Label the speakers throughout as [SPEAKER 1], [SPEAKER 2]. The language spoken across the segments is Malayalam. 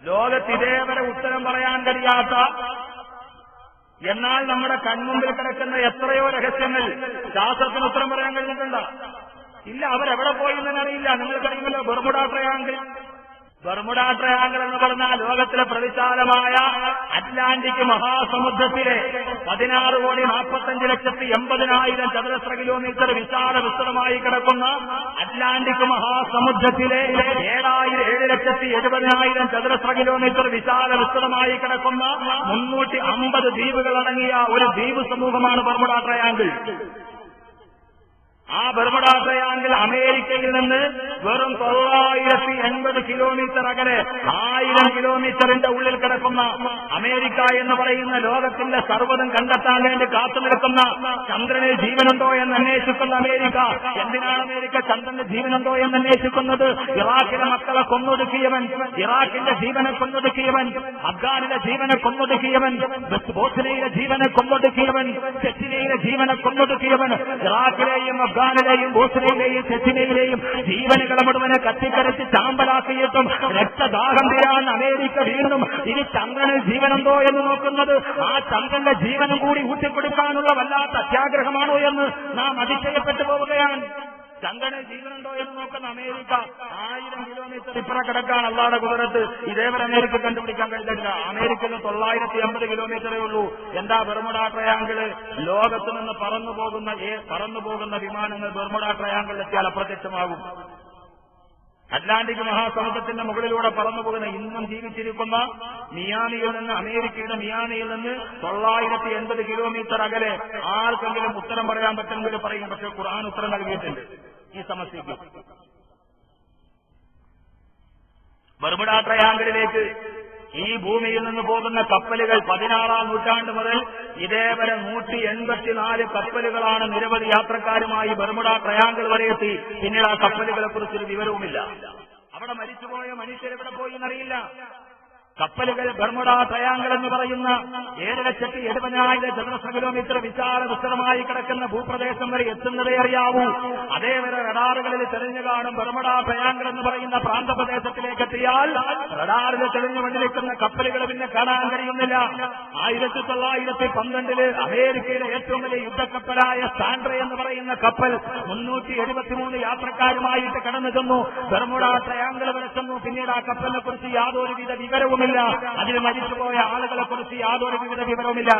[SPEAKER 1] ലോകത്ത് ഇതേവരെ ഉത്തരം പറയാൻ കഴിയാത്ത, എന്നാൽ നമ്മുടെ കൺമുമ്പിൽ കിടക്കുന്ന എത്രയോ രഹസ്യങ്ങൾ ശാസ്ത്രത്തിന് ഉത്തരം പറയാൻ കഴിഞ്ഞിട്ടുണ്ട്. ഇല്ല, അവരെവിടെ പോയി എന്നറിയില്ല. നിങ്ങൾക്കറിയുമല്ലോ ബർമുഡ ട്രയാങ്കിൾ. ബർമുഡ ട്രയാങ്കിൾ എന്ന് പറഞ്ഞാൽ ലോകത്തിലെ പ്രതിശാലമായ അറ്റ്ലാന്റിക് മഹാസമുദ്രത്തിലെ 16,45,80,000 ചതുരശ്ര കിലോമീറ്റർ വിശാല വിസ്തൃതമായി കിടക്കുന്ന അറ്റ്ലാന്റിക് മഹാസമുദ്രത്തിലെ 7,70,000 ചതുരശ്ര കിലോമീറ്റർ വിശാല വിസ്തൃതമായി കിടക്കുന്ന 350 ദ്വീപുകളടങ്ങിയ ഒരു ദ്വീപ് സമൂഹമാണ് ബർമുഡ ട്രയാങ്കിൾ. ആ ബർമുഡ ട്രയാങ്കിൾ അമേരിക്കയിൽ നിന്ന് വെറും 980 കിലോമീറ്റർ അകലെ 1000 കിലോമീറ്ററിന്റെ ഉള്ളിൽ കിടക്കുന്ന അമേരിക്ക എന്ന് പറയുന്ന ലോകത്തിന്റെ സർവ്വതും കണ്ടെത്താൻ വേണ്ടി കാത്തു നിൽക്കുന്ന, ചന്ദ്രനിൽ ജീവനുണ്ടോ എന്ന് അന്വേഷിക്കുന്ന അമേരിക്ക. എന്തിനാണ് അമേരിക്ക ചന്ദ്രന് ജീവനുണ്ടോ എന്ന് അന്വേഷിക്കുന്നത്? ഇറാഖിലെ മക്കളെ കൊന്നൊടുക്കിയവൻ, ഇറാഖിന്റെ ജീവനെ കൊന്നൊടുക്കിയവൻ, അഫ്ഗാനിലെ ജീവനെ കൊന്നൊടുക്കിയവൻ, ബോസ്നിയയിലെ ജീവനെ കൊന്നൊടുക്കിയവൻ, ചെച്ചിനയിലെ ജീവനെ കൊന്നൊടുക്കിയവൻ, ഇറാഖിലെയും അഫ്ഗാനിലെയും ബോസ്നിയയിലെയും ചെച്ചിനയിലെയും ജീവനുകളെ മുഴുവനെ കത്തിക്കരച്ച് ചാമ്പലാക്കിയിട്ടും രക്തദാഹം തീരാൻ അമേരിക്ക വീണ്ടും ഇനി ചന്ദ്രനിൽ ജീവനുണ്ടോ എന്ന് നോക്കുന്നത് ആ ചന്ദ്രന്റെ ജീവനും കൂടി ഊട്ടിക്കൊടുക്കാനുള്ള വല്ലാത്ത അത്യാഗ്രഹമാണോ എന്ന് നാം അതിശയപ്പെട്ടു പോവുകയാണ്. ചന്ദ്രനിൽ ജീവനുണ്ടോ എന്ന് നോക്കുന്ന അമേരിക്ക 1000 കിലോമീറ്റർ ഇപ്പുറ കിടക്കാൻ അള്ളാഹുവിന്റെ കുതിരത്ത് ഇതേവരെ അമേരിക്ക കണ്ടുപിടിക്കാൻ കഴിഞ്ഞില്ല. അമേരിക്കയിൽ 980 കിലോമീറ്ററേ ഉള്ളൂ. എന്താ ബർമുഡ ട്രയാങ്കിള്? ലോകത്തു നിന്ന് പറന്നു പോകുന്ന വിമാനങ്ങൾ ബർമുഡ ട്രയാങ്കിളിൽ എത്തിയാൽ അപ്രത്യക്ഷമാകും. അറ്റ്ലാന്റിക് മഹാസമുദ്രത്തിന്റെ മുകളിലൂടെ പറന്നു പോകുന്ന, ഇന്നും ജീവിച്ചിരിക്കുന്ന മിയാമിയിൽ നിന്ന്, അമേരിക്കയുടെ മിയാമിയിൽ നിന്ന് 980 കിലോമീറ്റർ അകലെ ആർക്കെങ്കിലും ഉത്തരം പറയാൻ പറ്റുമെങ്കിൽ പറയും. പക്ഷേ ഖുർആൻ ഉത്തരം നൽകിയിട്ടുണ്ട് ഈ സമസ്യയ്ക്ക്. ബർമുഡ ട്രയാങ്കിളിലേക്ക് ഈ ഭൂമിയിൽ നിന്ന് പോകുന്ന കപ്പലുകൾ 16-ാം നൂറ്റാണ്ട് മുതൽ ഇതേവരെ 184 കപ്പലുകളാണ് നിരവധി യാത്രക്കാരുമായി ബർമുഡ ട്രയാങ്കിൾ വരെ എത്തി. പിന്നീട് ആ കപ്പലുകളെ കുറിച്ചൊരു വിവരവുമില്ല. അവിടെ മരിച്ചുപോയ മനുഷ്യരെവിടെ പോയി എന്നറിയില്ല. കപ്പലുകൾ ബർമുഡ ട്രയാങ്കിൾ എന്ന് പറയുന്ന 7,70,000 ചതുരശ്ര കിലോമീറ്റർ വിശാല വിസ്തൃതമായി കിടക്കുന്ന ഭൂപ്രദേശം വരെ എത്തുന്നതേ അറിയാവൂ. അതേവരെ റഡാറുകളിൽ തെളിഞ്ഞു കാണും. ബർമുഡ ട്രയാങ്കിൾ എന്ന് പറയുന്ന പ്രാന്തപ്രദേശത്തിലേക്ക് എത്തിയാൽ റഡാറിൽ തെളിഞ്ഞു കൊണ്ടിരിക്കുന്ന കപ്പലുകൾ പിന്നെ കാണാൻ കഴിയുന്നില്ല. 1912 അമേരിക്കയിലെ ഏറ്റവും വലിയ യുദ്ധക്കപ്പലായ സാൻഡ്ര എന്ന് പറയുന്ന കപ്പൽ 373 യാത്രക്കാരുമായിട്ട് കടന്നു ചെന്നു. ബർമുഡ ട്രയാങ്കിൾ വരെ ചെന്നു. പിന്നീട് ആ കപ്പലിനെ കുറിച്ച് യാതൊരുവിധ വിവരവും, അതിൽ മരിച്ചുപോയ ആളുകളെ കുറിച്ച് യാതൊരു വിധ വിവരവുമില്ല.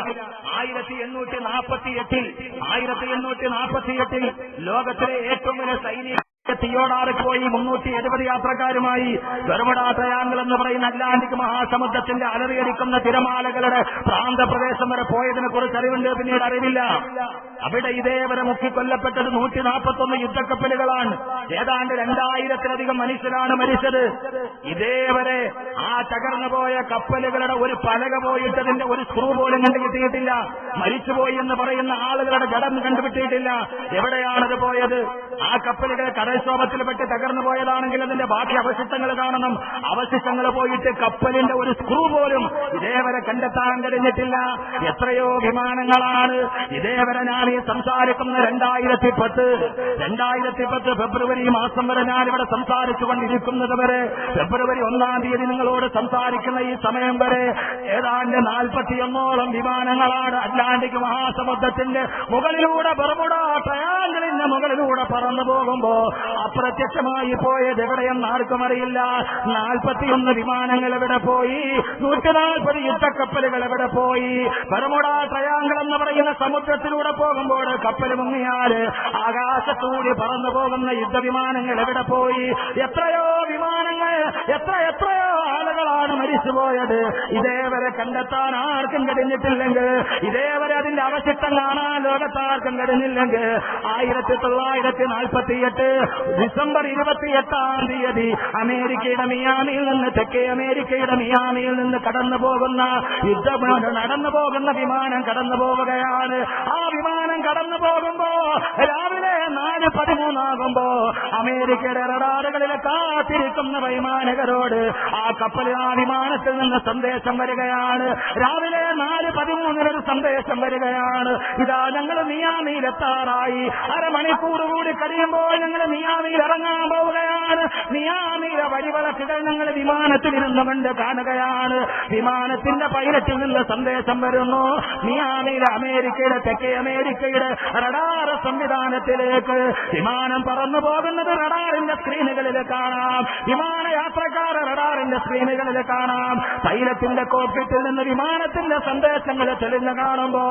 [SPEAKER 1] 1848 ലോകത്തിലെ ഏറ്റവും വലിയ സൈനിക തിയോഡാറിൽ പോയി 370 യാത്രക്കാരുമായി ബർമുഡ ട്രയാങ്കിൾ എന്ന് പറയുന്ന അറ്റ്ലാന്റിക് മഹാസമുദ്രത്തിന്റെ അലറിയടിക്കുന്ന തിരമാലകളുടെ പ്രാന്തപ്രദേശം വരെ പോയതിനെ കുറിച്ച് അറിവുണ്ട്, പിന്നീട് അറിവില്ല. അവിടെ ഇതേവരെ മുക്കിക്കൊല്ലപ്പെട്ടത് 141 യുദ്ധക്കപ്പലുകളാണ്. ഏതാണ്ട് 2000-ലധികം മനുഷ്യരാണ് മരിച്ചത്. ഇതേവരെ ആ തകർന്നുപോയ കപ്പലുകളുടെ ഒരു പലക പോയിട്ടതിന്റെ ഒരു സ്ക്രൂ പോലും കണ്ടുകിട്ടിയിട്ടില്ല. മരിച്ചുപോയി എന്ന് പറയുന്ന ആളുകളുടെ ഘടം കണ്ടുപിട്ടിയിട്ടില്ല. എവിടെയാണത് പോയത്? ആ കപ്പലുകൾ കടൽക്ഷോഭത്തിൽപ്പെട്ട് തകർന്നു പോയതാണെങ്കിൽ അതിന്റെ ബാക്കി അവശിഷ്ടങ്ങൾ കാണണം. അവശിഷ്ടങ്ങൾ പോയിട്ട് കപ്പലിന്റെ ഒരു സ്ക്രൂ പോലും ഇതേവരെ കണ്ടെത്താൻ കഴിഞ്ഞിട്ടില്ല. എത്രയോ വിമാനങ്ങളാണ് ഇതേവരെ ഞാൻ ഈ സംസാരിക്കുന്ന 2010 ഫെബ്രുവരി മാസം വരെ ഞാനിവിടെ സംസാരിച്ചുകൊണ്ടിരിക്കുന്നത് വരെ, ഫെബ്രുവരി 1-ാം തീയതി നിങ്ങളോട് സംസാരിക്കുന്ന ഈ സമയം വരെ ഏതാണ്ട് 41ഓളം വിമാനങ്ങളാണ് അറ്റ്ലാന്റിക് മഹാസമുദ്രത്തിന്റെ മുകളിലൂടെ ബർമുഡ ട്രയാങ്കിളിന്റെ മുകളിലൂടെ പറന്നു പോകുമ്പോ അപ്രത്യക്ഷമായി പോയത് എവിടെയെന്ന് ആർക്കും അറിയില്ല. 41 വിമാനങ്ങൾ എവിടെ പോയി? 140 യുദ്ധക്കപ്പലുകൾ എവിടെ പോയി? ബർമുഡ ട്രയാങ്കിൾ എന്ന് പറയുന്ന സമുദ്രത്തിലൂടെ പോകുമ്പോൾ കപ്പൽ മുങ്ങിയാൽ ആകാശത്തൂടി പറന്നു പോകുന്ന യുദ്ധവിമാനങ്ങൾ എവിടെ പോയി? എത്രയോ വിമാനങ്ങൾ, എത്രയോ ആളുകളാണ് മരിച്ചുപോയത്. ഇതേവരെ കണ്ടെത്താൻ ആർക്കും കഴിഞ്ഞിട്ടില്ലെങ്കിൽ, ഇതേവരെ അതിന്റെ അവശിഷ്ടം കാണാൻ ലോകത്താർക്കും കഴിഞ്ഞില്ലെങ്കിൽ 1948 ഡിസംബർ 28-ാം തീയതി അമേരിക്കയുടെ മിയാമിയിൽ നിന്ന്, തെക്കേ അമേരിക്കയുടെ മിയാമിയിൽ നിന്ന് കടന്നു പോകുന്ന നടന്നു പോകുന്ന വിമാനം കടന്നു പോവുകയാണ്. ആ വിമാനം കടന്നു പോകുമ്പോ രാവിലെ 4:13 അമേരിക്കയുടെ റഡാറുകളിൽ കാത്തിരിക്കുന്ന വൈമാനികരോട് ആ കപ്പൽ, ആ വിമാനത്തിൽ നിന്ന് സന്ദേശം വരികയാണ്. രാവിലെ 4:13 ഒരു സന്ദേശം വരികയാണ്. ഇതാ ഞങ്ങൾ മിയാമിയിൽ എത്താറായി, അരമണിക്കൂർ കൂടി കഴിയുമ്പോൾ ഞങ്ങൾ മിയാമിയിൽ ഇറങ്ങാൻ പോവുകയാണ്. കാണുകയാണ്. മിയാമിയിലെ വഴിവിളക്കുകൾ ഞങ്ങൾ വിമാനത്തിൽ ഇരുന്നുകൊണ്ട് കാണുകയാണ്. വിമാനത്തിന്റെ പൈലറ്റിൽ നിന്ന് സന്ദേശം വരുന്നു. മിയാമിയിലെ അമേരിക്കയുടെ തെക്കേ അമേരിക്കയുടെ റഡാർ സംവിധാനത്തിലേക്ക് വിമാനം പറന്നു പോകുന്നത് റഡാറിന്റെ സ്ക്രീനുകളിൽ കാണാം. വിമാനയാത്രക്കാർ റഡാറിന്റെ സ്ക്രീനുകളിൽ കാണാം. പൈലറ്റിന്റെ കോക്പിറ്റിൽ നിന്ന് വിമാനത്തിന്റെ സന്ദേശങ്ങൾ തെളിഞ്ഞു കാണുമ്പോ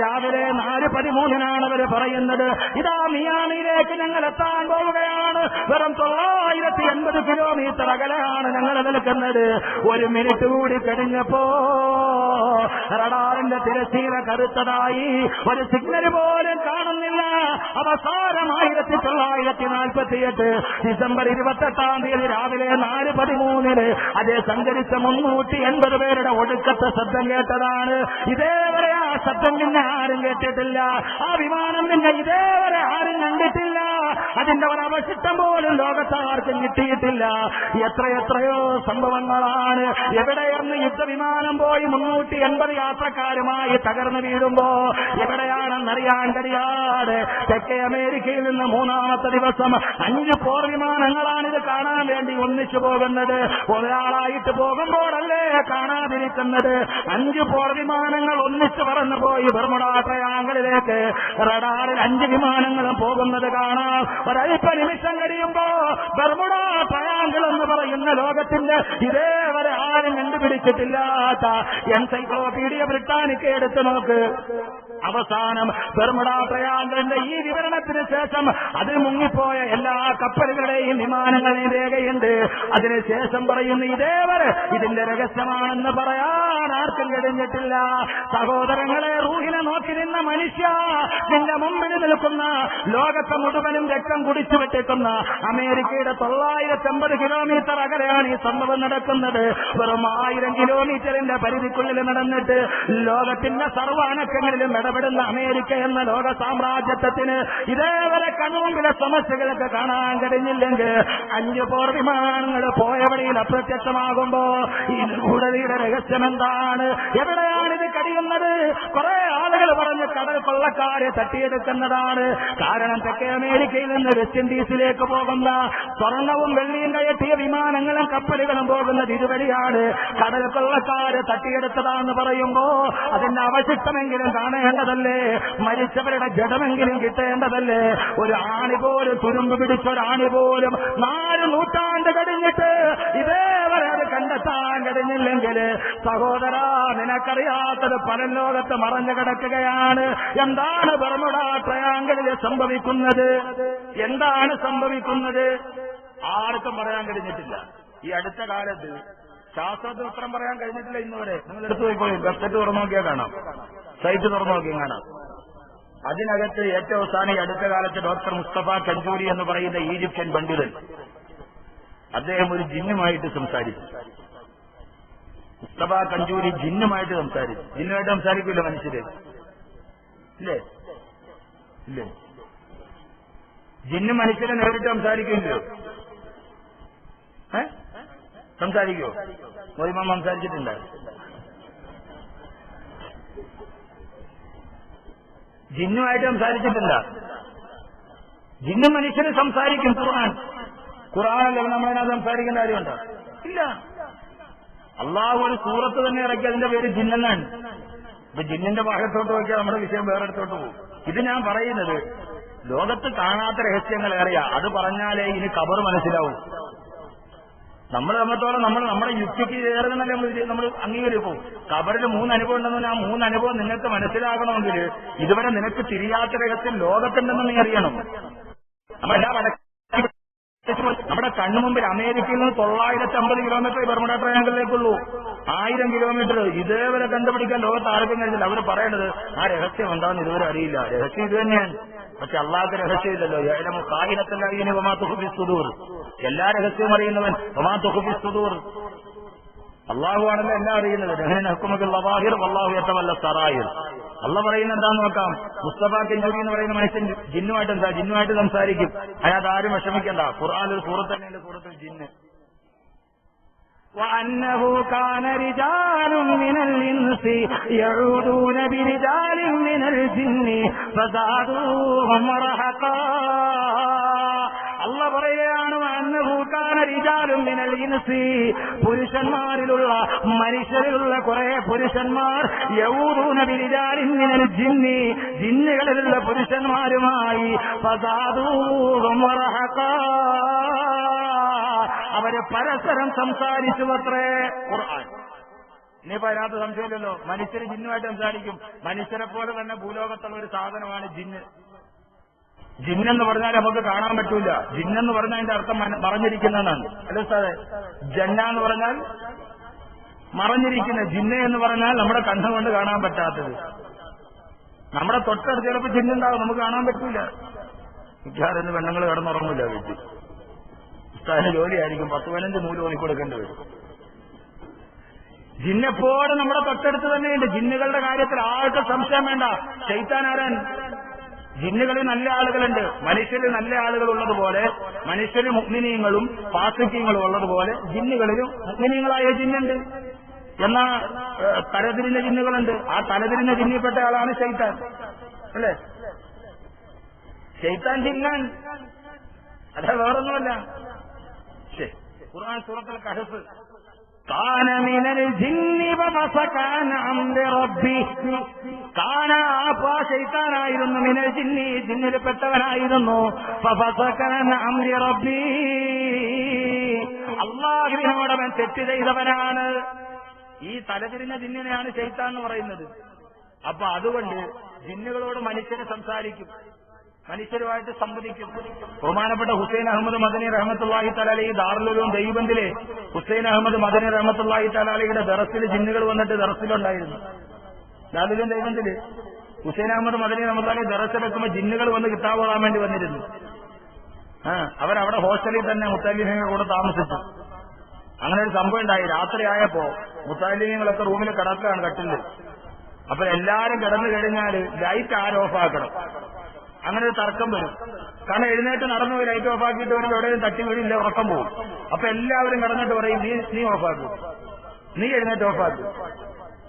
[SPEAKER 1] രാവിലെ 4:13 അവർ പറയുന്നത്, ഇതാ മിയാമിയിലേക്ക് ഞങ്ങൾ എത്താൻ പോവുകയാണ്. വെറും 980 കിലോമീറ്റർ അകലെയാണ് ഞങ്ങൾ നിൽക്കുന്നത്. 1 മിനിറ്റ് കൂടി കഴിഞ്ഞപ്പോ റഡാറിന്റെ തിരശ്ശീല കറുത്തതായി, ഒരു സിഗ്നൽ പോലും കാണുന്നില്ല. അവസാനം 1948 ഡിസംബർ 28 രാവിലെ 4:13 അതേ സഞ്ചരിച്ച 380 പേരുടെ ഒടുക്കത്തെ ശബ്ദം കേട്ടതാണ്. ഇതേവരെ ആ ശബ്ദം പിന്നെ ആരും കേട്ടിട്ടില്ല. ആ വിമാനം പിന്നെ ഇതേവരെ ആരും കണ്ടിട്ടില്ല. അതിന്റെ ഒരു അവശിഷ്ടം പോലും ലോകത്താർക്കും കിട്ടിയിട്ടില്ല. എത്രയെത്രയോ സംഭവങ്ങളാണ്. എവിടെയെന്ന് യുദ്ധവിമാനം പോയി 380 യാത്രക്കാരുമായി തകർന്നു വീഴുമ്പോ എവിടെയാണെന്നറിയാൻ കഴിയാതെ തെക്കേ അമേരിക്കയിൽ നിന്ന് 3ാമത്തെ ദിവസം 5 പോർ വിമാനങ്ങളാണ് ഇത് കാണാൻ വേണ്ടി ഒന്നിച്ചു പോകുന്നത്. ഒരാളായിട്ട് പോകുമ്പോഴല്ലേ കാണാതിരിക്കുന്നത്. 5 പോർ വിമാനങ്ങൾ ഒന്നിച്ചു പറന്നു പോയി ബർമുഡ ട്രയാങ്കിളിലേക്ക്. റഡാറിൽ 5 വിമാനങ്ങളും പോകുന്നത് കാണാം. ഒരല്പ നിമിഷം കഴിയുമ്പോ ബർമുഡ ട്രയാങ്കിൾ എന്ന് പറയുന്ന ലോകത്തിന്റെ ഇതേവരെ ആരും കണ്ടുപിടിച്ചിട്ടില്ലാത്ത എൻസൈക്ലോപീഡിയ ബ്രിട്ടാനിക്ക എടുത്തു നോക്ക്. അവസാനം ബർമുഡ ട്രയാങ്കിളിന്റെ ഈ വിവരണത്തിന് ശേഷം അതിൽ മുങ്ങിപ്പോയ എല്ലാ കപ്പലുകളുടെയും വിമാനങ്ങളുടെയും രേഖയുണ്ട്. അതിനുശേഷം പറയുന്ന ഇതേവരെ ഇതിന്റെ രഹസ്യമാണെന്ന് പറയാൻ ആർക്കും കഴിഞ്ഞിട്ടില്ല. സഹോദരങ്ങളെ, റൂഹിനെ നോക്കി നിന്ന മനുഷ്യ, നിന്റെ മുമ്പിൽ നിൽക്കുന്ന ലോകത്തെ മുഴുവനും രക്തം കുടിച്ചു വെട്ടിക്കുന്ന അമേരിക്കയുടെ 980 കിലോമീറ്റർ അകലെയാണ് ഈ സംഭവം നടക്കുന്നത്. വെറും 1000 കിലോമീറ്ററിന്റെ പരിധിക്കുള്ളിൽ നടന്നിട്ട് ലോകത്തിന്റെ സർവ്വ അനക്കങ്ങളിലും ഇടപെടുന്ന അമേരിക്ക എന്ന ലോക സാമ്രാജ്യത്വത്തിന് ഇതേവരെ കൺമുമ്പിലെ സമസ്യകളൊക്കെ കാണാൻ കഴിഞ്ഞില്ലെങ്കിൽ 5 പോർ വിമാനങ്ങൾ പോയ വഴിയിൽ അപ്രത്യക്ഷമാകുമ്പോ ഈ നിഗൂഢതയുടെ രഹസ്യം എന്താണ്? എവിടെയാണിത് കഴിയുന്നത്? കുറെ ആളുകൾ പറഞ്ഞ് കടൽ കൊള്ളക്കാരെ തട്ടിയെടുക്കുന്നതാണ്. കാരണം തെക്കേ അമേരിക്കയിൽ നിന്ന് വെസ്റ്റ് ഇൻഡീസിലേക്ക് പോകുന്ന സ്വർണവും വെള്ളിയും കയറ്റിയ വിമാനങ്ങളും കപ്പലുകളും പോകുന്നത് ഇതുവഴിയാണ്. കടൽ കൊള്ളക്കാര് തട്ടിയെടുത്തതാണെന്ന് പറയുമ്പോ അതിന്റെ അവശിഷ്ടമെങ്കിലും കാണേണ്ടതല്ലേ? മരിച്ചവരുടെ ജഡമെങ്കിലും കിട്ടേണ്ടതല്ലേ? ഒരു ആണി പോലും, തുരുമ്പ് പിടിച്ചൊരാണി പോലും 4 നൂറ്റാണ്ട് കഴിഞ്ഞിട്ട് ഇതേവരെ അത് കണ്ടെത്താൻ കഴിഞ്ഞില്ലെങ്കിൽ സഹോദരാ, നിനക്കറിയാത്തത് പല ലോകത്ത് മറഞ്ഞു കിടക്കുകയാണ്. എന്താണ് ബർമുഡ ട്രയാങ്കിളിൽ സംഭവിക്കുന്നത്? എന്താണ് സംഭവിക്കുന്നത്? ആർക്കും പറയാൻ കഴിഞ്ഞിട്ടില്ല. ഈ അടുത്ത കാലത്ത് ശാസ്ത്രത്തിന് ഉത്തരം പറയാൻ കഴിഞ്ഞിട്ടില്ല ഇന്നുവരെ. നിങ്ങൾ എടുത്തു പോയിക്കോളൂ, വെബ്സൈറ്റ് തുറന്നു നോക്കിയാൽ കാണാം, സൈറ്റ് തുറന്നു നോക്കിയാൽ കാണാം. അതിനകത്ത് ഏറ്റവും അവസാനം ഈ അടുത്ത കാലത്ത് ഡോക്ടർ മുസ്തഫ കഞ്ചൂരി എന്ന് പറയുന്ന ഈജിപ്ഷ്യൻ പണ്ഡിതൻ, അദ്ദേഹം ഒരു ജിന്നുമായിട്ട് സംസാരിച്ചു. മുസ്തഫ കഞ്ചൂരി ജിന്നുമായിട്ട് സംസാരിച്ചു. ജിന്നുമായിട്ട് സംസാരിക്കില്ല മനുഷ്യര്, ഇല്ലേ? ഇല്ലേ? ജിന്ന് മനുഷ്യരെ നേരിട്ട് സംസാരിക്കില്ലയോ? സംസാരിക്കോ? മോദിമാൻ സംസാരിച്ചിട്ടുണ്ട്. ജിന്നുമായിട്ട് സംസാരിച്ചിട്ടില്ല. ജിന്ന് മനുഷ്യന് സംസാരിക്കും. ഖുർആനല്ലേ നമ്മളതിനകത്ത് സംസാരിക്കേണ്ട കാര്യമുണ്ടോ? ഇല്ല. അള്ളാഹു ഒരു സൂറത്ത് തന്നെ ഇറക്കി, അതിന്റെ പേര് ജിന്നെന്നാണ്. ഇപ്പൊ ജിന്നിന്റെ ഭാഗത്തോട്ട് നോക്കിയാൽ നമ്മുടെ വിഷയം വേറെ അടുത്തോട്ട് പോകും. ഇത് ഞാൻ പറയുന്നത് ലോകത്ത് കാണാത്ത രഹസ്യങ്ങൾ ഏറെയാ. അത് പറഞ്ഞാലേ ഇനി ഖബർ മനസ്സിലാവും. നമ്മൾ നമ്മത്തോളം നമ്മുടെ യുക്തിക്ക് ഏറുന്നല്ലേ നമ്മൾ അംഗീകരിക്കും. ഖബറിൽ 3 അനുഭവം ഉണ്ടെന്ന്, ആ 3 അനുഭവം നിങ്ങൾക്ക് മനസ്സിലാകണമെങ്കിൽ ഇതുവരെ നിനക്ക് തിരിയാത്ത രഹസ്യം ലോകത്തുണ്ടെന്ന് നീ അറിയണം. നമ്മുടെ കണ്ണുമുമ്പിൽ അമേരിക്കയിൽ നിന്ന് 950 കിലോമീറ്റർ ബർമുഡ ട്രയാങ്കിളിലേക്കുള്ളൂ. 1000 കിലോമീറ്റർ ഇതേവരെ കണ്ടുപിടിക്കാൻ ലോകത്ത് ആർക്കും കഴിഞ്ഞില്ല. അവർ പറയേണ്ടത് ആ രഹസ്യം എന്താണെന്ന് ഇതുവരെ അറിയില്ല. രഹസ്യം ഇത് തന്നെയാണ്. പക്ഷെ അള്ളാഹുക്ക് രഹസ്യമില്ലല്ലോ. യഅലമു ഖായിനത്തൽ അയ്യുനി വമാ തുഖ്ഫി സുദൂർ. എല്ലാ രഹസ്യവും അറിയുന്നവൻ വമാ തുഖ്ഫി സുദൂർ. അള്ളാഹു ആണല്ലോ എല്ലാം അറിയുന്നത്. നഹ്നു ഹുക്കുമു ബിൽ ലവാഹിർ വല്ലാഹു യതവല്ല സറായിർ. അള്ളാഹ് പറയുന്ന എന്താന്ന് നോക്കാം. മുസ്തഫ കഞ്ചൂരി എന്ന് പറയുന്ന മനുഷ്യൻ ജിന്നുമായിട്ട് സംസാരിക്കും. അയാൾ ആരും വിഷമിക്കണ്ട. ഖുർആനിൽ ഒരു സൂറത്ത് തന്നെയുണ്ട്, സൂറത്തുൽ ജിന്ന്. وأنه كان رجال من الإنس يعوذون برجال من الجن فزادوهم رهقا. അള്ള പറയുകയാണ് പുരുഷന്മാരിലുള്ള മനുഷ്യരിലുള്ള കുറെ പുരുഷന്മാർ യഊദൂന ബിരിജാലിൻ മിനൽ ജിന്നി ജിന്നുകളിലുള്ള പുരുഷന്മാരുമായി ഫസാദൂഹും വറഹഖാ അവര് പരസ്പരം സംസാരിച്ചുവത്രേ. ഖുർആൻ. ഇനിയിപ്പോ അതിനകത്ത് സംശയമില്ലല്ലോ, മനുഷ്യര് ജിന്നുമായിട്ട് സംസാരിക്കും. മനുഷ്യരെ പോലെ തന്നെ ഭൂലോകത്തുള്ള ഒരു സാധനമാണ് ജിന്ന്. ജിന്നെന്ന് പറഞ്ഞാൽ നമുക്ക് കാണാൻ പറ്റൂല. ജിന്നെന്ന് പറഞ്ഞാൽ അതിന്റെ അർത്ഥം മറഞ്ഞിരിക്കുന്നതാണ്. അല്ലേ സാറേ? ജന്ന എന്ന് പറഞ്ഞാൽ മറഞ്ഞിരിക്കുന്ന, ജിന്ന എന്ന് പറഞ്ഞാൽ നമ്മുടെ കണ്ണുകൊണ്ട് കാണാൻ പറ്റാത്തത്. നമ്മുടെ തൊട്ടടുത്ത് ചിലപ്പോൾ ജിന്നുണ്ടാവും, നമുക്ക് കാണാൻ പറ്റൂല. മിക്കവാറും പെണ്ണുങ്ങൾ കിടന്നുറങ്ങില്ല വീട്ടിൽ. ഉസ്താദിന് ജോലിയായിരിക്കും, 10-15 നൂല് ഓടിക്കൊടുക്കേണ്ടി വരും. ജിന്നെപ്പോഴും നമ്മുടെ തൊട്ടടുത്ത് തന്നെയുണ്ട്. ജിന്നുകളുടെ കാര്യത്തിൽ ആൾക്ക് സംശയം വേണ്ട. ശൈത്താനാരൻ ജിന്നുകളിൽ നല്ല ആളുകളുണ്ട്, മനുഷ്യരിൽ നല്ല ആളുകൾ ഉള്ളതുപോലെ, മനുഷ്യരിൽ മുഅ്മിനീങ്ങളും ഫാസിഖീങ്ങളും ഉള്ളതുപോലെ ജിന്നുകളിലും മുഅ്മിനീങ്ങളായ ജിന്നുണ്ട്. എന്നാ തലതിരിഞ്ഞ ജിന്നുകളുണ്ട്. ആ തലതിരിഞ്ഞ ജിന്നിൽപ്പെട്ട ആളാണ് ശൈത്താൻ. അല്ലേ? ശൈത്താൻ ജിന്നാൻ, അല്ല വേറൊന്നുമല്ല. ഖുർആൻ സൂറത്തുൽ കഹ്ഫ് കാന മിനൽ ജിന്നി ഫഫസക അൻ അംരി റബ്ബി. കാന ശൈത്താനായിരുന്നു, മിനൽ ജിന്നി ജിന്നിൽപ്പെട്ടവനായിരുന്നു. ഫഫസക അൻ അംരി റബ്ബി അല്ലാഹുവിനോടവൻ തെറ്റ് ചെയ്തവനാണ്. ഈ തലതിരിഞ്ഞ ജിന്നിനെയാണ് ശൈത്താൻ എന്ന് പറയുന്നത്. അപ്പൊ അതുകൊണ്ട് ജിന്നുകളോട് മനുഷ്യരെ സംസാരിക്കും, മനുഷ്യരുമായിട്ട് സംവദിക്കും. ബഹുമാനപ്പെട്ട ഹുസൈൻ അഹമ്മദ് മദനി റഹ്മത്തുള്ളാഹി തആല അലൈഹി ദാറുൽ ഉലൂം ദൈവബന്ദിലെ ഹുസൈൻ അഹമ്മദ് മദനി റഹ്മത്തുള്ളാഹി തആല അലൈഹിയുടെ ദറസിൽ ജിന്നുകൾ വന്നിട്ട് ദറസിലുണ്ടായിരുന്നു. ദാറുൽ ഉലൂം ദൈവബന്ദില് ഹുസൈൻ അഹമ്മദ് മദനി റഹ്മത്തുള്ളാഹി ദറസിലെത്തുമ്പോൾ ജിന്നുകൾ വന്ന് കിതാബ് ഓതാൻ വേണ്ടി വന്നിരുന്നു. അവരവിടെ ഹോസ്റ്റലിൽ തന്നെ മുത്തല്ലിമീങ്ങളുടെ കൂടെ താമസിച്ചു. അങ്ങനെ ഒരു സംഭവം ഉണ്ടായി. രാത്രിയായപ്പോ മുത്തല്ലിമീങ്ങളൊക്കെ റൂമിൽ കിടക്കുകയാണ് കട്ടില്. അപ്പൊ എല്ലാരും കിടന്നു കഴിഞ്ഞാൽ ലൈറ്റ് ആര് ഓഫാക്കണം, അങ്ങനെ ഒരു തർക്കം വരും. കാരണം എഴുന്നേറ്റ് നടന്നു പോയി ലൈറ്റ് ഓഫാക്കിയിട്ട് വരുമ്പോൾ എവിടെയും തട്ടി വീടില്ല, ഉറക്കം പോകും. അപ്പൊ എല്ലാവരും കിടന്നിട്ട് പറയും, നീ ഓഫാക്കും, നീ എഴുന്നേറ്റ് ഓഫാക്കും.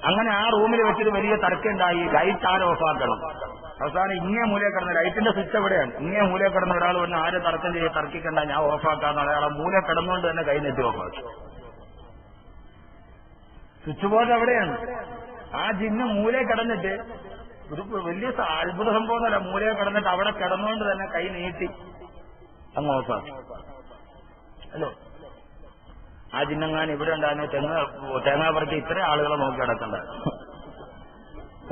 [SPEAKER 1] അങ്ങനെ ആ റൂമിൽ വെച്ചിട്ട് വലിയ തർക്കമുണ്ടായി, ലൈറ്റ് ആര് ഓഫാക്കണം. അവസാനം ഇങ്ങേ മൂലയെ കിടന്ന്, ലൈറ്റിന്റെ സ്വിച്ച് എവിടെയാണ്, ഇങ്ങേ മൂലയെ കിടന്ന ഒരാൾ വന്ന് ആരും തർക്കം ചെയ്ത് തർക്കിക്കണ്ട, ഞാൻ ഓഫാക്കാന്ന് അയാളെ മൂല കിടന്നുകൊണ്ട് തന്നെ കൈ നെറ്റി ഓഫാക്കി. സ്വിച്ച് ബോർഡ് എവിടെയാണ്? ആ ജിന്ന് മൂലയെ കിടന്നിട്ട്, ഒരു വലിയ അത്ഭുത സംഭവമല്ല, മൂലയെ കിടന്നിട്ട് അവിടെ കിടന്നുകൊണ്ട് തന്നെ കൈ നീട്ടി അങ്ങ് ഓഫാക്കി. അല്ലോ, ആ ജിന്നങ്ങാൻ ഇവിടെ ഉണ്ടായിരുന്നു തേങ്ങ പറിച്ച് ഇത്ര ആളുകളെ നോക്കി കിടക്കണ്ട.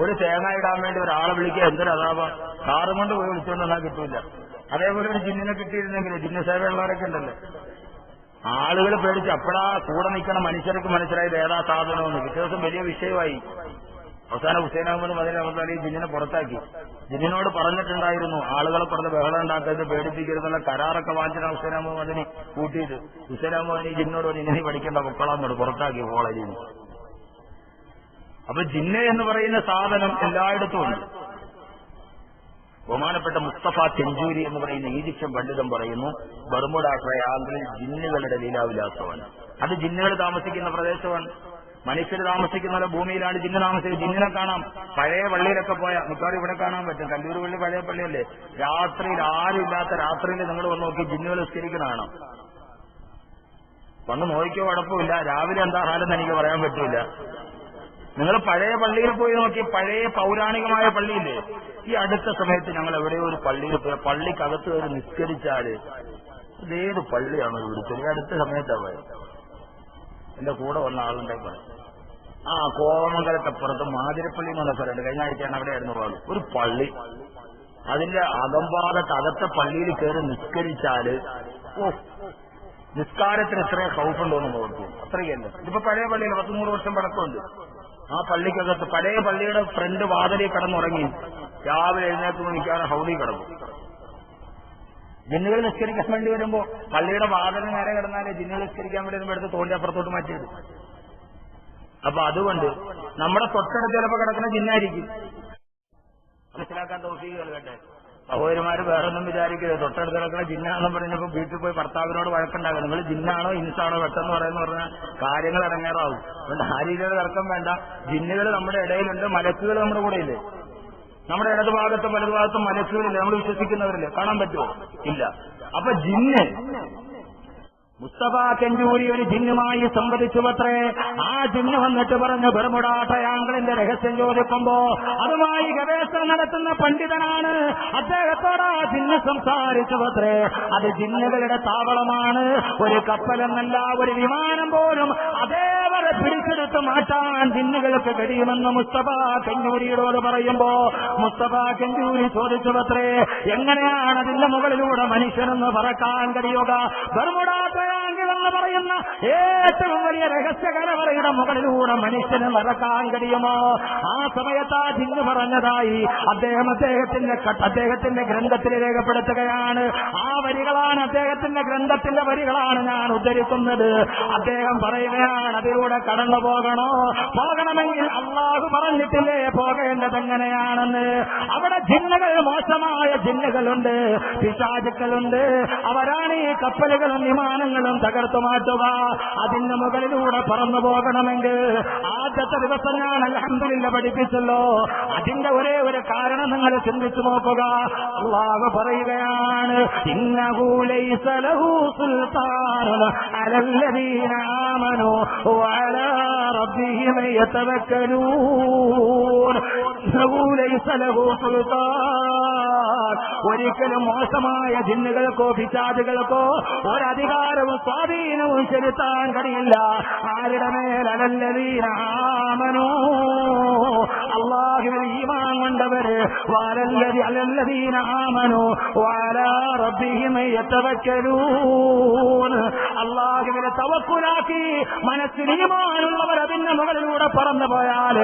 [SPEAKER 1] ഒരു തേങ്ങ ഇടാൻ വേണ്ടി ഒരാളെ വിളിക്കുക എന്തൊരു അതാപം. കാറും കൊണ്ട് പോയി വിളിച്ചുകൊണ്ടെന്നാൽ കിട്ടൂല. അതേപോലെ ഒരു ജിന്നിനെ കിട്ടിയിരുന്നെങ്കിൽ, ജിന്ന സേവയുള്ളവരൊക്കെ ഉണ്ടല്ലോ, ആളുകൾ പേടിച്ച് അപ്പോഴാ കൂടെ നിൽക്കണ മനുഷ്യർക്ക് മനസ്സിലായത് ഏതാ സാധനമെന്ന്. പിറ്റേ ദിവസം വലിയ വിഷയമായി. അവസാനം ഹുസൈൻ അഹമ്മദ് മദനി റഹ്മത്തുള്ളാഹി ജിന്നിനെ പുറത്താക്കി. ജിന്നിനോട് പറഞ്ഞിട്ടുണ്ടായിരുന്നു ആളുകളെ പറഞ്ഞ് ബഹളം ഉണ്ടാക്കരുത്, പേടിപ്പിക്കരുതെന്നുള്ള കരാറൊക്കെ വാങ്ങിച്ചിട്ടാണ് ഹുസൈൻ അഹമ്മദ് മദനി കൂട്ടിയത്. ഹുസൈൻ അഹമ്മദ് മദനി ജിന്നോട് പറഞ്ഞു, ഇനി പഠിക്കേണ്ട പൊക്കളാന്നോട് പുറത്താക്കി കോളേജിൽ നിന്ന്. അപ്പൊ ജിന്ന എന്ന് പറയുന്ന സാധനം എല്ലായിടത്തും ഉണ്ട്. ബഹുമാനപ്പെട്ട മുസ്തഫ ചെഞ്ചൂരി എന്ന് പറയുന്ന ഈജിപ്ഷ്യൻ പണ്ഡിതൻ പറയുന്നു, ബർമുഡ ട്രയാങ്കിളിൽ ജിന്നുകളുടെ ലീലാവിലാസമാണ്. അത് ജിന്നുകൾ താമസിക്കുന്ന പ്രദേശമാണ്. മനുഷ്യർ താമസിക്കുന്ന ഭൂമിയിലാണ് ജിന്ന് താമസിക്കുന്നത്. ജിന്നിനെ കാണാം. പഴയ പള്ളിയിലൊക്കെ പോയാൽ മിക്കവാറും ഇവിടെ കാണാൻ പറ്റും. കല്ലൂർ പള്ളി പഴയ പള്ളിയല്ലേ. രാത്രിയിൽ ആരും ഇല്ലാത്ത രാത്രിയിൽ നിങ്ങൾ വന്ന് നോക്കി ജിന്നുകൾ നിസ്കരിക്കുന്ന കാണാം. വന്ന് നോക്കിയോ കുഴപ്പമില്ല. രാവിലെ എന്താ ഹാലെന്ന് എനിക്ക് പറയാൻ പറ്റൂല. നിങ്ങൾ പഴയ പള്ളിയിൽ പോയി നോക്കി, പഴയ പൗരാണികമായ പള്ളിയില്ലേ. ഈ അടുത്ത സമയത്ത് ഞങ്ങൾ എവിടെയോ ഒരു പള്ളിയിൽ പോയി, പള്ളിക്കകത്ത് കയറി നിസ്കരിച്ചാല് ഇതേത് പള്ളിയാണോ വിളിച്ചത്? ഈ അടുത്ത സമയത്താണ് പോയത്. എന്റെ കൂടെ വന്ന ആളുണ്ടായി പറയും, കോമംഗലത്തപ്പുറത്ത് മാതിരപ്പള്ളി എന്ന് പറഞ്ഞ സ്ഥലമുണ്ട്. കഴിഞ്ഞ ആഴ്ചയാണ് അവിടെയായിരുന്നു പോയത്. ഒരു പള്ളി, അതിന്റെ അകംഭാഗത്ത് അകത്തെ പള്ളിയിൽ കയറി നിസ്കരിച്ചാല് നിസ്കാരത്തിന് ഇത്രയും ഹൗഫുണ്ടോന്ന് നോക്കും. അത്രയ്ക്കല്ല. ഇതിപ്പോ പഴയ പള്ളിയിൽ 10-100 വർഷം പഴക്കമുണ്ട്. ആ പള്ളിക്കകത്ത് പഴയ പള്ളിയുടെ ഫ്രണ്ട് വാതിലിൽ കിടന്നുറങ്ങി രാവിലെ എഴുന്നേറ്റ് നിൽക്കാതെ ഹൗദി കിടക്കും. ജിന്നുകൾ നിസ്കരിക്കാൻ വേണ്ടി വരുമ്പോ പള്ളിയുടെ വാതിലിന് നേരെ കിടന്നാലേ ജിന്നുകൾ നിസ്കരിക്കാൻ വേണ്ടി വരുമ്പോ എടുത്ത് തോണ്ടി അപ്പുറത്തോട്ട് മാറ്റിയത്. അപ്പൊ അതുകൊണ്ട് നമ്മുടെ തൊട്ടടുത്ത് ചിലപ്പോ കിടക്കുന്ന ജിന്നായിരിക്കും. മനസ്സിലാക്കാൻ തൗഫീഖ് നൽകട്ടെ. സഹോദരിമാര് വേറൊന്നും വിചാരിക്കരുത്. തൊട്ടടുത്ത് കിടക്കുന്ന ജിന്നാണെന്ന് പറഞ്ഞപ്പോ വീട്ടിൽ പോയി ഭർത്താവിനോട് വഴക്കുണ്ടാകും. നിങ്ങൾ ജിന്നാണോ ഇൻസാണോ വെട്ടെന്ന് പറഞ്ഞാൽ കാര്യങ്ങൾ ഇറങ്ങാറാവും. അതുകൊണ്ട് ആ രീതിയിലുള്ള തർക്കം വേണ്ട. ജിന്നുകൾ നമ്മുടെ ഇടയിലുണ്ട്, മലക്കുകൾ നമ്മുടെ കൂടെ ഇല്ലേ. നമ്മുടെ ഇടതുഭാഗത്തും വലതുഭാഗത്തും മലക്കുകളില്ലേ, നമ്മൾ വിശ്വസിക്കുന്നവരില്ലേ? കാണാൻ പറ്റുമോ? ഇല്ല. അപ്പൊ ജിന്ന് മുസ്തഫ കെഞ്ചൂരി ഒരു ജിന്നുമായി സംവദിച്ചുവത്രേ. ആ ജിന്ന് വന്നിട്ട് പറഞ്ഞു ബർമുഡ ട്രയാങ്കിളിന്റെ രഹസ്യം ചോദിക്കുമ്പോ അതുമായി ഗവേഷണം നടത്തുന്ന പണ്ഡിതനാണ്. അദ്ദേഹത്തോട് ആ ജിന്ന് സംസാരിച്ചുവത്രേ. അത് ജിന്നുകളുടെ താവളമാണ്. ഒരു കപ്പലെന്നല്ല, ഒരു വിമാനം പോലും അതേവരെ പിടിച്ചെടുത്ത് മാറ്റാൻ ജിന്നുകൾക്ക് കഴിയുമെന്ന് മുസ്തഫ കെഞ്ചൂരിയോട് പറയുമ്പോ മുസ്തഫ കെഞ്ചൂരി ചോദിച്ചുവത്രേ, എങ്ങനെയാണ് അതിന്റെ മുകളിലൂടെ മനുഷ്യനെന്ന് പറക്കാൻ കഴിയുക? ബർമുഡ എന്ന് പറയുന്ന ഏറ്റവും വലിയ രഹസ്യ കലവറയുടെ മുകളിലൂടെ മനുഷ്യന് നടക്കാൻ കഴിയുമോ? ആ സമയത്ത് ആ ജിന്ന് പറഞ്ഞതായി അദ്ദേഹത്തിന്റെ ഗ്രന്ഥത്തിൽ രേഖപ്പെടുത്തുകയാണ്. ആ വരികളാണ് അദ്ദേഹത്തിന്റെ ഗ്രന്ഥത്തിന്റെ വരികളാണ് ഞാൻ ഉദ്ധരിക്കുന്നത്. അദ്ദേഹം പറയുകയാണ്, അതിലൂടെ കടന്നു പോകണമെങ്കിൽ അള്ളാഹു പറഞ്ഞിട്ടില്ലേ പോകേണ്ടത് എങ്ങനെയാണെന്ന്. അവിടെ ജിന്നുകൾ, മോശമായ ജിന്നുകളുണ്ട്, പിശാചുക്കളുണ്ട്. അവരാണ് ഈ കപ്പലുകളും വിമാനങ്ങളും തകർത്തു മാറ്റുക. അതിന്റെ മുകളിലൂടെ പറന്നു പോകണമെങ്കിൽ ആദ്യത്തെ ദിവസം ഞാൻ അൽഹംദുലില്ലാഹ് പഠിപ്പിച്ചല്ലോ. അതിന്റെ ഒരേ ഒരു കാരണം നിങ്ങൾ ചിന്തിച്ചു നോക്കുക. അല്ലാഹു പറയുകയാണ്, ഇന്നഹു ലൈസ ലഹു സുൽത്താനുൻ അലല്ലദീന ആമനൂ വഅലാ റബ്ബിഹിം യതവക്കലൂൻ. ഇന്നഹു ലൈസ ലഹു സുൽത്താൻ, ഒരിക്കലും മോശമായ ജിന്നുകൾക്കോ പിശാചുകൾക്കോ ഒരധികാരവും സ്വാധീനവും ചെലുത്താൻ കഴിയില്ല. ആരുടെ മേൽ? അലല്ലദീന ആമനൂ, അല്ലാഹുവിൽ ഈമാൻ കൊണ്ടവര്. അലല്ലദീന ആമനൂ വഅലാ റബ്ബിഹിം യതവക്കലൂൻ, അല്ലാഹുവിനെ തവക്കുലാക്കി മനസ്സിൽ ഈമാനുള്ളവർ അതിന്റെ മുകളിലൂടെ പറന്നു പോയാൽ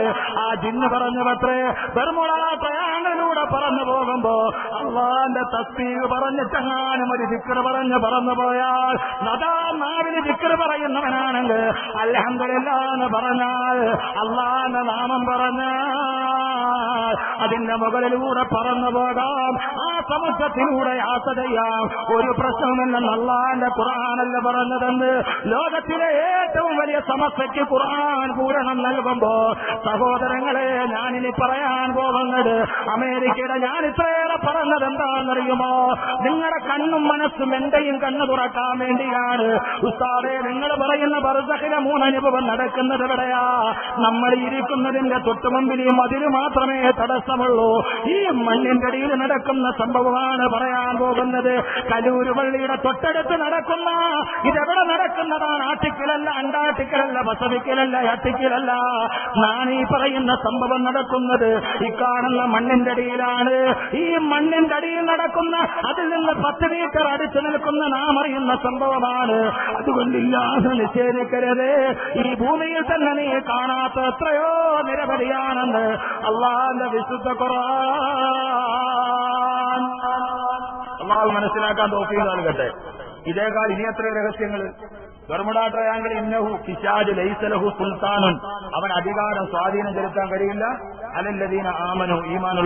[SPEAKER 1] ആ ജിന്ന് പറഞ്ഞു പത്രേ, ബർമുഡ ട്രയാങ്കിളിലൂടെ പറന്നു പോകുമ്പോ അല്ലാഹുവിന്റെ തസ്ബീഹ് പറഞ്ഞിട്ടെങ്ങാനും ഒരു ദിക്ർ പറഞ്ഞ് പറന്നു പോയാൽ, അതാ നാവിന് ദിക്ർ പറയുന്നവനാണെങ്കിൽ അൽഹംദുലില്ലാഹ് എന്ന് പറഞ്ഞാൽ, അല്ലാഹുവിന്റെ നാമം പറഞ്ഞാൽ അതിന്റെ മുകളിലൂടെ പറന്നു പോകാം. ആ സമുദ്രത്തിലൂടെ യാത്ര ചെയ്യാം. ഒരു പ്രശ്നവുമില്ലെന്ന് അല്ലാഹുവിന്റെ ഖുർആനല്ല പറഞ്ഞതെന്ന്. ലോകത്തിലെ ഏറ്റവും വലിയ സമസ്യയ്ക്ക് ഖുർആൻ പൂരണം നൽകുമ്പോ സഹോദരങ്ങളെ, ഞാനിനി പറയാൻ പോകുന്നത് അമേരിക്കയുടെ ഞാൻ ഇത്രയേറെ പറഞ്ഞത് എന്താണെന്നറിയുമോ? നിങ്ങളുടെ കണ്ണും മനസ്സും എന്റെയും കണ്ണു തുറക്കാൻ വേണ്ടിയാണ്. ഉസ്താദേ, നിങ്ങൾ പറയുന്ന ബർസഖിലെ 3 അനുഭവം നടക്കുന്നത് എവിടെയാ? നമ്മൾ ഇരിക്കുന്നതിന്റെ തൊട്ടുമുമ്പിൽ ഈ മതില് മാത്രമേ തടസ്സമുള്ളൂ. ഈ മണ്ണിന്റെ അടിയിൽ നടക്കുന്ന സംഭവമാണ് പറയാൻ പോകുന്നത്. കലൂര് പള്ളിയുടെ തൊട്ടടുത്ത് നടക്കുന്ന, ഇതെവിടെ നടക്കുന്നതാണ്? ആർട്ടിക്കിലല്ല, അന്റാർട്ടിക്കലല്ല, പസഫിക്കിലല്ല, ആർട്ടിക്കിലല്ല. ഞാൻ ഈ പറയുന്ന സംഭവം നടക്കുന്നത് ഈ കാണുന്ന മണ്ണിന്റെ അടിയിലാണ്. ഈ മണ്ണിന്റെ അടിയിൽ നടക്കുന്ന, അതിൽ നിന്ന് 10 മീറ്റർ അടുത്ത് നിൽക്കുന്ന നാം അറിയുന്ന സംഭവമാണ്. അതുകൊണ്ടില്ലാതെ നിഷേധിക്കരുത്. ഈ ഭൂമിയിൽ തന്നെ നീ കാണാത്ത എത്രയോ നിരവധിയാണെന്ന് അല്ലാഹുവിന്റെ വിശുദ്ധ ഖുർആൻ. അല്ലാഹു മനസ്സിലാക്കാൻ തൗഫീഖ് നൽകട്ടെ. ഇതേക്കാൾ ഇനി എത്ര രഹസ്യങ്ങൾ. ബർമുഡ ട്രയാങ്കിൾ ഇന്നഹു പിശാച് ലൈസ ലഹു സുൽത്താനുൻ, അവൻ അധികാരം സ്വാധീനം ചെലുത്താൻ കഴിയില്ല. അലല്ലദീന ആമനു, ഈമാനുള്ള